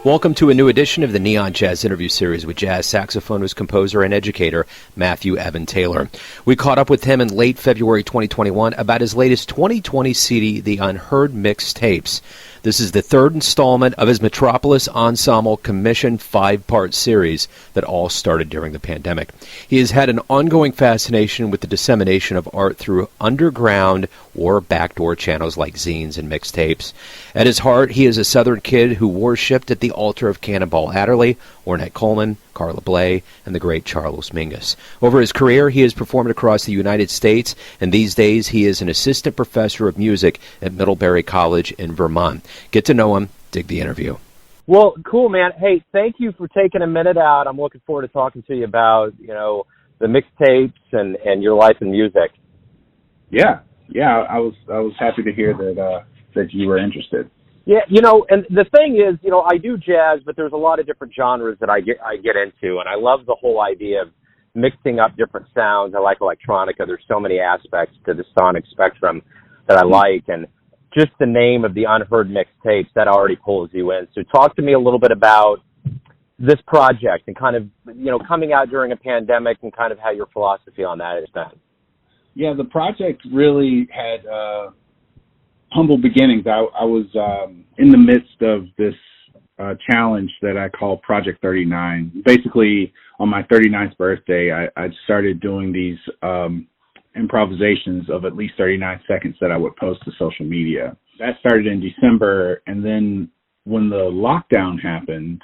Welcome to a new edition of the Neon Jazz interview series with jazz saxophonist, composer, and educator Matthew Evan Taylor. We caught up with him in late February 2021 about his latest 2020 CD, the Unheard mixtapes. This is the third installment of his Metropolis Ensemble-commissioned 5-part series that all started during the pandemic. He has had an ongoing fascination with the dissemination of art through underground or backdoor channels like zines and mixtapes. At his heart, he is a Southern kid who worshipped at the altar of Cannonball Adderly, Ornette Coleman, Carla, Bley, and the great Charles Mingus. Over his career, he has performed across the United States, and these days he is an assistant professor of music at Middlebury College in Vermont. Get to know him. Dig the interview. Well, cool, man. Hey, thank you for taking a minute out. I'm looking forward to talking to you about, the mixtapes and your life in music. Yeah. I was happy to hear that you were interested. Yeah, and the thing is, I do jazz, but there's a lot of different genres that I get into, and I love the whole idea of mixing up different sounds. I like electronica. There's so many aspects to the sonic spectrum that I like, and just the name of the Unheard mixtapes, that already pulls you in. So talk to me a little bit about this project and kind of, coming out during a pandemic and kind of how your philosophy on that is done. Yeah, the project really had humble beginnings. I was in the midst of this challenge that I call Project 39. Basically, on my 39th birthday, I started doing these improvisations of at least 39 seconds that I would post to social media. That started in December, and then when the lockdown happened,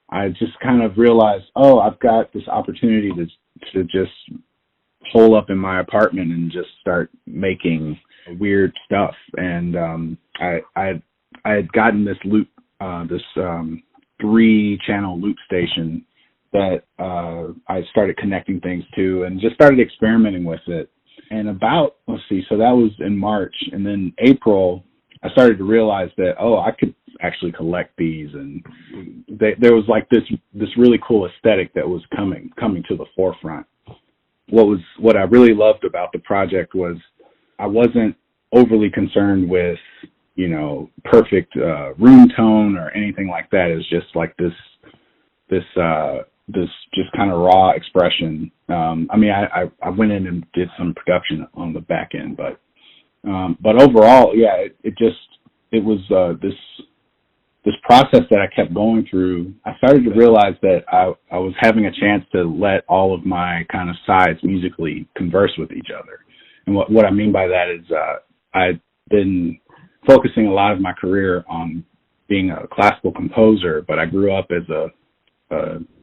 I just kind of realized, I've got this opportunity to just hole up in my apartment and just start making weird stuff. And I had gotten this loop, this 3-channel loop station that I started connecting things to and just started experimenting with it. And so that was in March, and then April, I started to realize that, I could actually collect these, and there was like this really cool aesthetic that was coming to the forefront. What I really loved about the project was I wasn't overly concerned with, perfect room tone or anything like that. It's just like this just kind of raw expression. I went in and did some production on the back end, but overall, yeah, it was this process that I kept going through. I started to realize that I was having a chance to let all of my kind of sides musically converse with each other. And what I mean by that is I've been focusing a lot of my career on being a classical composer, but I grew up as a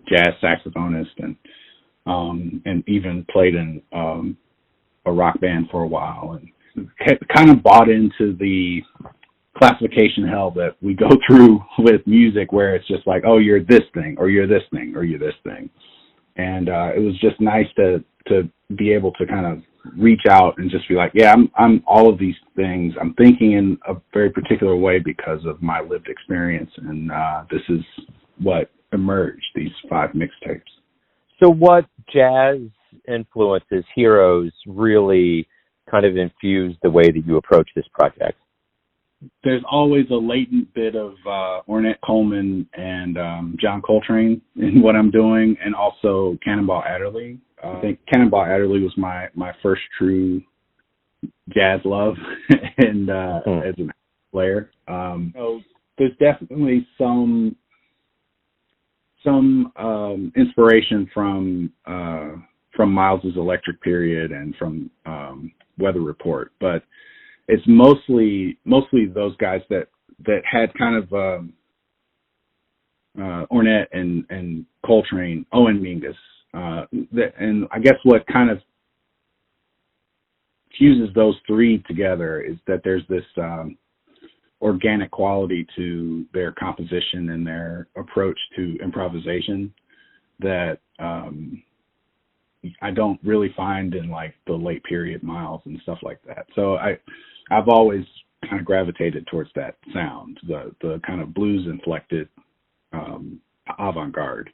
jazz saxophonist and even played in a rock band for a while, and kind of bought into the classification hell that we go through with music, where it's just like, you're this thing, or you're this thing, or you're this thing. And it was just nice to be able to kind of reach out and just be like, yeah, I'm all of these things. I'm thinking in a very particular way because of my lived experience, and this is what emerged, these 5 mixtapes. So what jazz influences, heroes, really kind of infused the way that you approach this project? There's always a latent bit of Ornette Coleman and John Coltrane in what I'm doing, and also Cannonball Adderly. I think Cannonball Adderly was my first true jazz love and as a player. So there's definitely some inspiration from Miles's Electric Period and from Weather Report, but it's mostly those guys that had kind of Ornette and Coltrane, and Mingus. And I guess what kind of fuses those 3 together is that there's this organic quality to their composition and their approach to improvisation that I don't really find in like the late period Miles and stuff like that. So I've always kind of gravitated towards that sound, the kind of blues inflected avant-garde.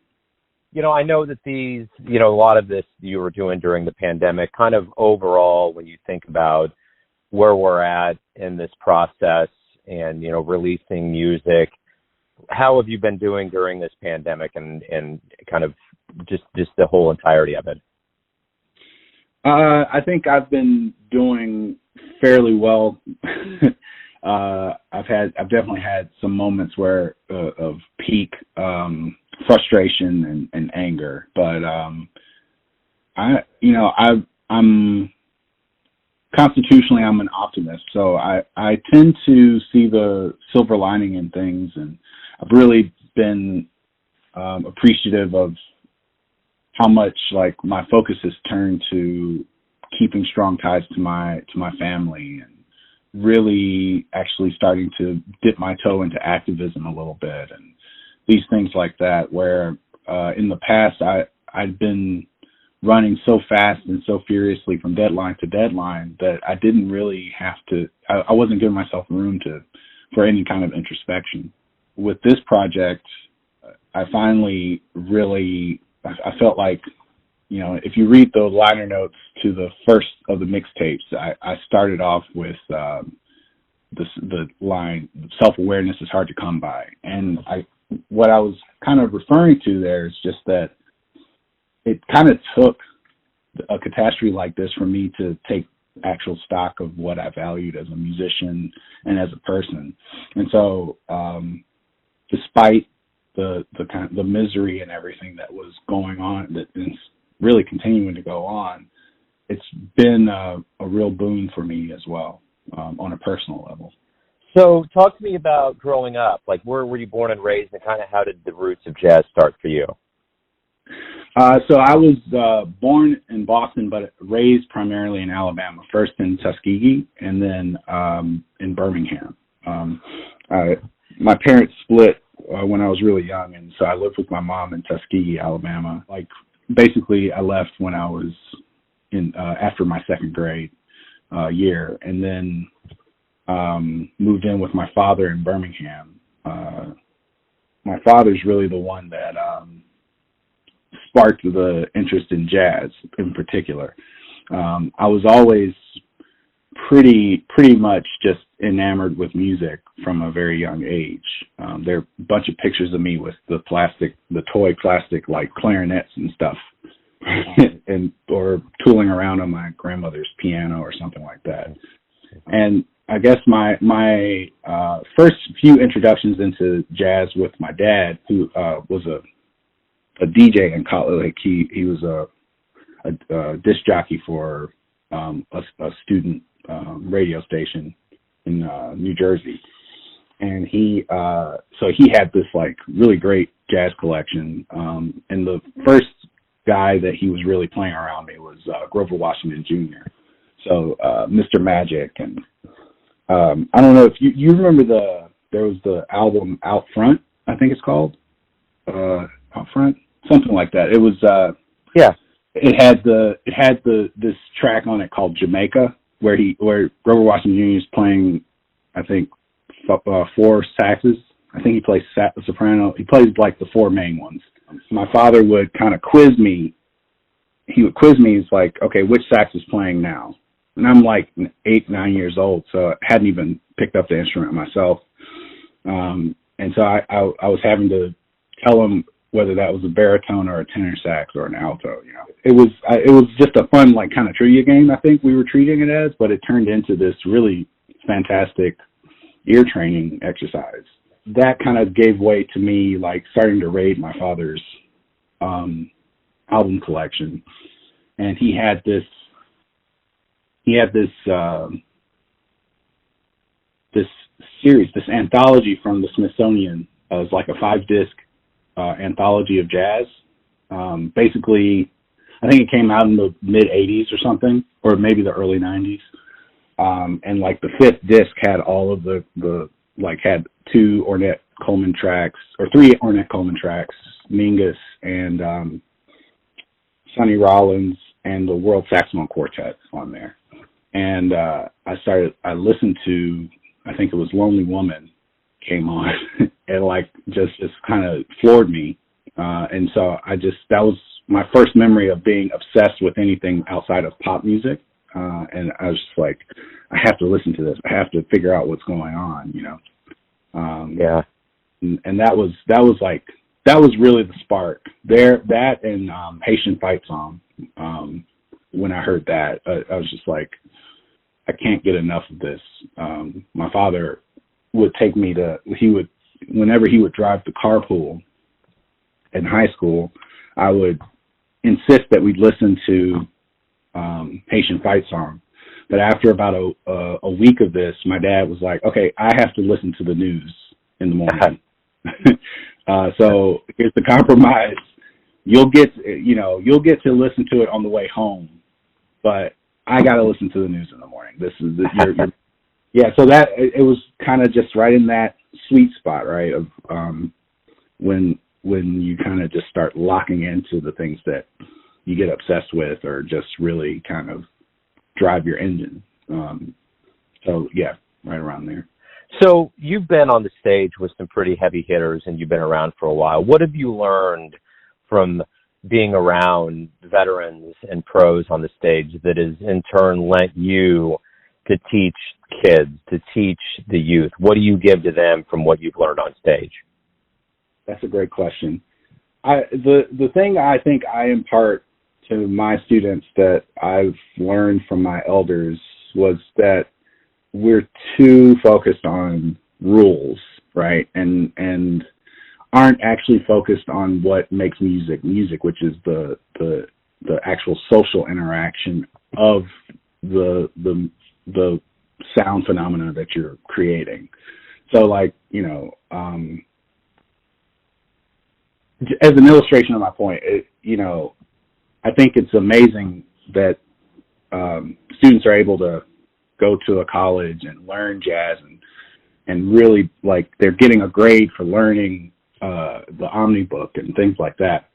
I know that these, a lot of this you were doing during the pandemic. Kind of overall, when you think about where we're at in this process and, releasing music, how have you been doing during this pandemic and kind of just the whole entirety of it? I think I've been doing fairly well. I've definitely had some moments where of peak frustration and anger, but I'm constitutionally I'm an optimist, so I tend to see the silver lining in things, and I've really been appreciative of how much like my focus has turned to keeping strong ties to my family, and really actually starting to dip my toe into activism a little bit and these things like that, where in the past I'd been running so fast and so furiously from deadline to deadline that I didn't really have to, I wasn't giving myself room for any kind of introspection. With this project, I finally really, I felt like, if you read the liner notes to the first of the mixtapes, I started off with the line, self-awareness is hard to come by. And what I was kind of referring to there is just that it kind of took a catastrophe like this for me to take actual stock of what I valued as a musician and as a person. And so, despite the kind of the misery and everything that was going on, that is really continuing to go on, it's been a real boon for me as well, on a personal level. So talk to me about growing up. Like, where were you born and raised, and kind of how did the roots of jazz start for you? So I was born in Boston, but raised primarily in Alabama, first in Tuskegee and then in Birmingham. My parents split when I was really young, and so I lived with my mom in Tuskegee, Alabama. Like, basically, I left when I was after my second grade year, and then moved in with my father in Birmingham. My father's really the one that sparked the interest in jazz in particular. I was always pretty much just enamored with music from a very young age. There are a bunch of pictures of me with the toy plastic like clarinets and stuff, or tooling around on my grandmother's piano or something like that. And I guess my first few introductions into jazz with my dad, who was a DJ in college. Like he was a disc jockey for a student radio station in New Jersey, and he had this like really great jazz collection. And the first guy that he was really playing around me was Grover Washington Jr. So Mr. Magic, and I don't know if you remember there was the album Out Front, I think it's called Out Front, something like that. It was yeah. It had this track on it called Jamaica, where Grover Washington Jr. is playing, I think, 4 saxes. I think he plays soprano. He plays like the 4 main ones. My father would kind of quiz me. He would quiz me. He's like, okay, which sax is playing now? And I'm like 8, 9 years old, so I hadn't even picked up the instrument myself. And so I was having to tell him whether that was a baritone or a tenor sax or an alto. It was just a fun, like, kind of trivia game, I think we were treating it as, but it turned into this really fantastic ear training exercise. That kind of gave way to me, like, starting to raid my father's album collection. And he had this series, this anthology from the Smithsonian. It was like a 5-disc anthology of jazz. Basically, I think it came out in the mid-'80s or something, or maybe the early '90s. And like the 5th disc had all of the had 2 Ornette Coleman tracks, or 3 Ornette Coleman tracks, Mingus and Sonny Rollins and the World Saxophone Quartet on there. And I listened to, I think it was Lonely Woman came on and like just kind of floored me. And so that was my first memory of being obsessed with anything outside of pop music. And I was just like, I have to listen to this. I have to figure out what's going on, Yeah. and that was really the spark there. That and Haitian Fight Song. When I heard that, I was just like, I can't get enough of this. My father would take me whenever he would drive the carpool in high school, I would insist that we'd listen to Haitian Fight Song. But after about a week of this, my dad was like, okay, I have to listen to the news in the morning. So here's the compromise. You'll get to listen to it on the way home, but I got to listen to the news in the morning. This is so that it was kind of just right in that sweet spot, right? Of when you kind of just start locking into the things that you get obsessed with, or just really kind of drive your engine. So yeah, right around there. So you've been on the stage with some pretty heavy hitters, and you've been around for a while. What have you learned from being around veterans and pros on the stage that has in turn lent you to teach kids, to teach the youth? What do you give to them from what you've learned on stage? That's a great question. The thing I think I impart to my students that I've learned from my elders was that we're too focused on rules, right? And aren't actually focused on what makes music, which is the actual social interaction of the sound phenomena that you're creating. So like, as an illustration of my point, I think it's amazing that students are able to go to a college and learn jazz and really, like, they're getting a grade for learning the Omnibook and things like that.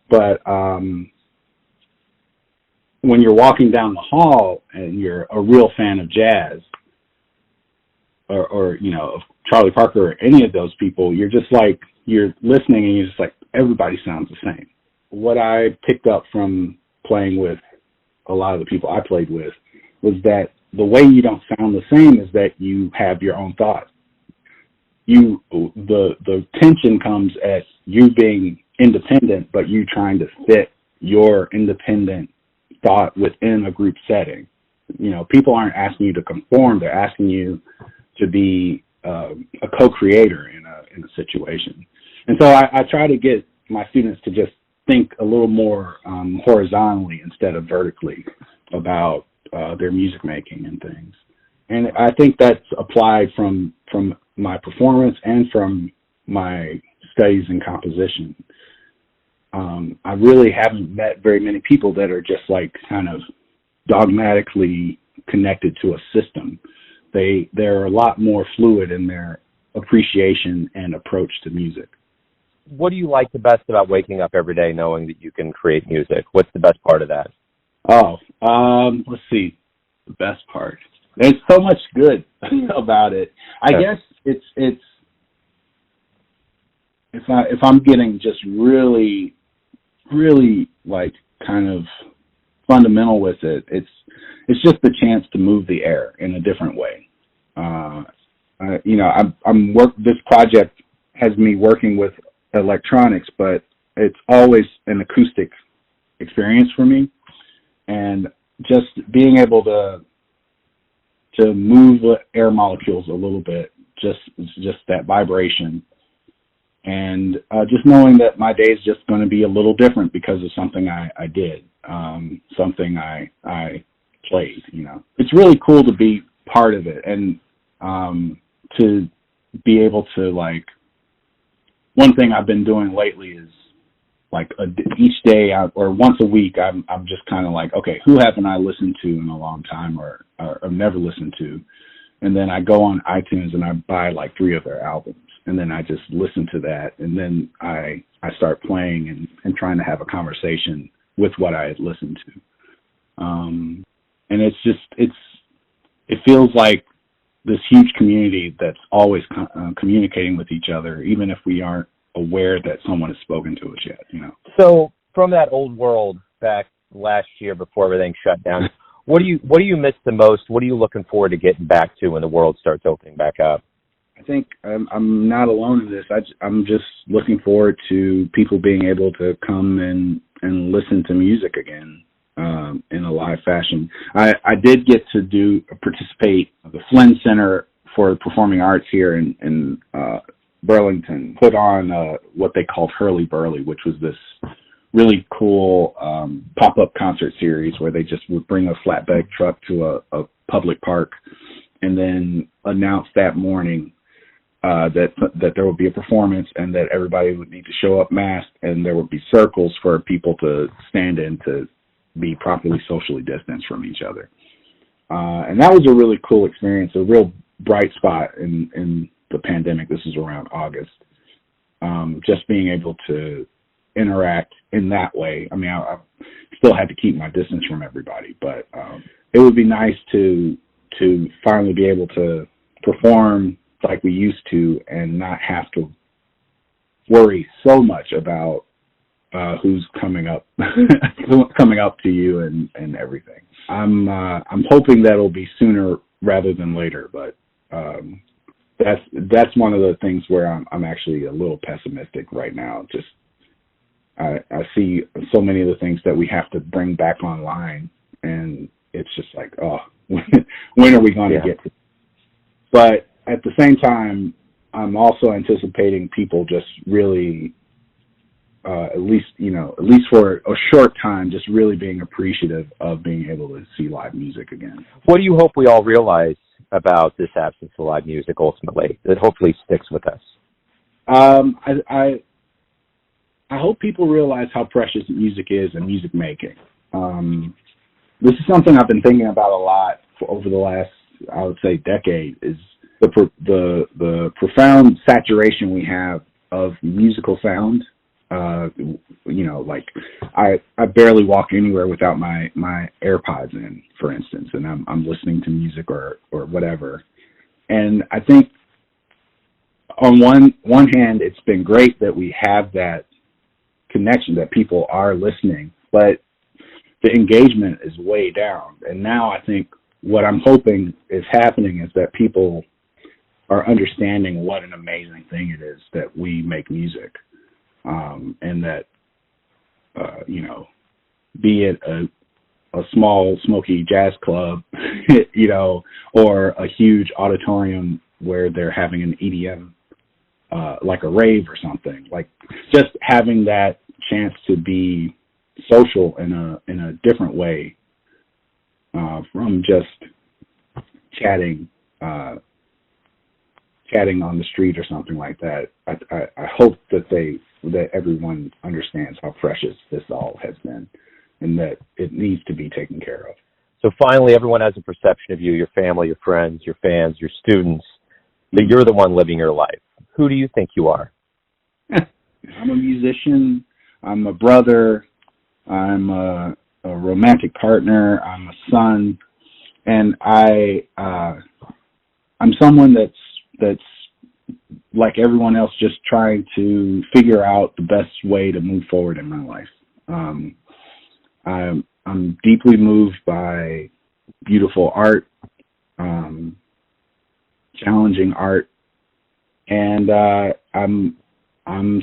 But when you're walking down the hall and you're a real fan of jazz or of Charlie Parker or any of those people, you're just like, you're listening and you're just like, everybody sounds the same. What I picked up from playing with a lot of the people I played with was that the way you don't sound the same is that you have your own thoughts. The tension comes at you being independent, but you trying to fit your independent thought within a group setting. People aren't asking you to conform; they're asking you to be a co-creator in a situation. And so I try to get my students to just think a little more horizontally instead of vertically about their music making and things. And I think that's applied from my performance and from my studies in composition. I really haven't met very many people that are just like kind of dogmatically connected to a system. They're a lot more fluid in their appreciation and approach to music. What do you like the best about waking up every day knowing that you can create music? What's the best part of that? Let's see. The best part. There's so much good about it. I guess it's if I'm getting just really, really like kind of fundamental with it, it's just the chance to move the air in a different way. This project has me working with electronics, but it's always an acoustic experience for me, and just being able to move the air molecules a little bit, just that vibration, and just knowing that my day is just going to be a little different because of something I did, something I played. It's really cool to be part of it, and to be able to, like, one thing I've been doing lately is like each day or once a week, I'm just kind of like, okay, who haven't I listened to in a long time or never listened to? And then I go on iTunes and I buy like 3 of their albums, and then I just listen to that, and then I start playing and trying to have a conversation with what I had listened to. And it feels like this huge community that's always communicating with each other, even if we aren't aware that someone has spoken to us yet, So from that old world back last year before everything shut down, what do you miss the most? What are you looking forward to getting back to when the world starts opening back up? I think I'm not alone in this. I'm just looking forward to people being able to come and listen to music again in a live fashion. I did get to participate at the Flynn Center for Performing Arts here in Burlington, put on what they called Hurly Burly, which was this really cool pop-up concert series where they just would bring a flatbed truck to a public park and then announce that morning that there would be a performance and that everybody would need to show up masked, and there would be circles for people to stand in to be properly socially distanced from each other. And that was a really cool experience, a real bright spot in the pandemic. This is around August. Just being able to interact in that way. I mean, I still had to keep my distance from everybody, but it would be nice to finally be able to perform like we used to and not have to worry so much about who's coming up to you and everything. I'm hoping that'll be sooner rather than later, but that's one of the things where I'm actually a little pessimistic right now. Just I see so many of the things that we have to bring back online, and it's just like, oh, when are we going to get to? But at the same time, I'm also anticipating people just really, at least for a short time, just really being appreciative of being able to see live music again. What do you hope we all realize about this absence of live music ultimately that hopefully sticks with us? I hope people realize how precious music is and music making. This is something I've been thinking about a lot over the last, I would say, decade, is the profound saturation we have of musical sound. Like I barely walk anywhere without my AirPods in, for instance, and I'm listening to music or whatever. And I think on one hand, it's been great that we have that connection, that people are listening, but the engagement is way down. And now I think what I'm hoping is happening is that people are understanding what an amazing thing it is that we make music, and that be it a small smoky jazz club, or a huge auditorium where they're having an EDM, like a rave or something, like just having that chance to be social in a different way, from just chatting on the street or something like that. I hope that everyone understands how precious this all has been, and that it needs to be taken care of. So finally, everyone has a perception of you, your family, your friends, your fans, your students, that you're the one living your life. Who do you think you are? I'm a musician. I'm a brother. I'm a romantic partner. I'm a son, and I'm someone that's like everyone else, just trying to figure out the best way to move forward in my life. I'm deeply moved by beautiful art, challenging art, and I'm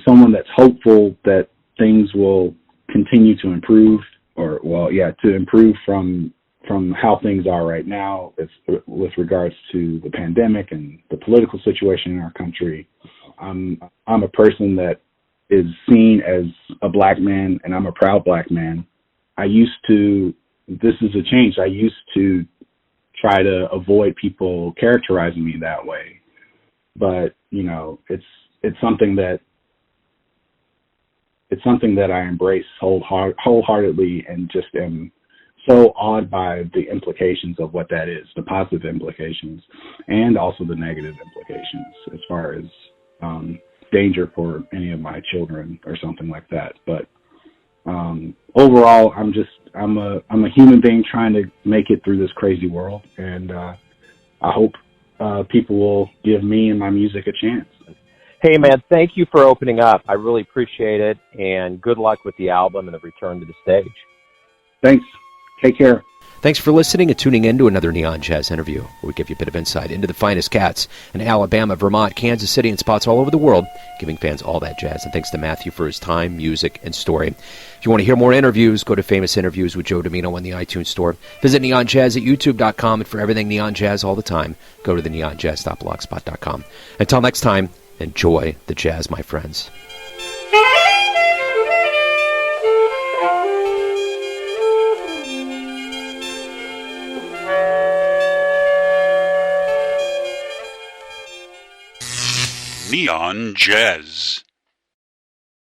someone that's hopeful that things will continue to improve, to improve from how things are right now with regards to the pandemic and the political situation in our country. I'm a person that is seen as a black man, and I'm a proud black man. This is a change. I used to try to avoid people characterizing me that way, but it's something that I embrace wholeheartedly, and just am so awed by the implications of what that is, the positive implications and also the negative implications as far as danger for any of my children or something like that. But overall, I'm a human being trying to make it through this crazy world, and I hope people will give me and my music a chance. Hey, man, thank you for opening up. I really appreciate it, and good luck with the album and the return to the stage. Thanks. Take care. Thanks for listening and tuning in to another Neon Jazz interview, where we give you a bit of insight into the finest cats in Alabama, Vermont, Kansas City, and spots all over the world, giving fans all that jazz. And thanks to Matthew for his time, music, and story. If you want to hear more interviews, go to Famous Interviews with Joe Domino on the iTunes Store. Visit Neon Jazz at youtube.com, and for everything Neon Jazz all the time, go to the neonjazz.blogspot.com. Until next time, enjoy the jazz, my friends. Neon Jazz.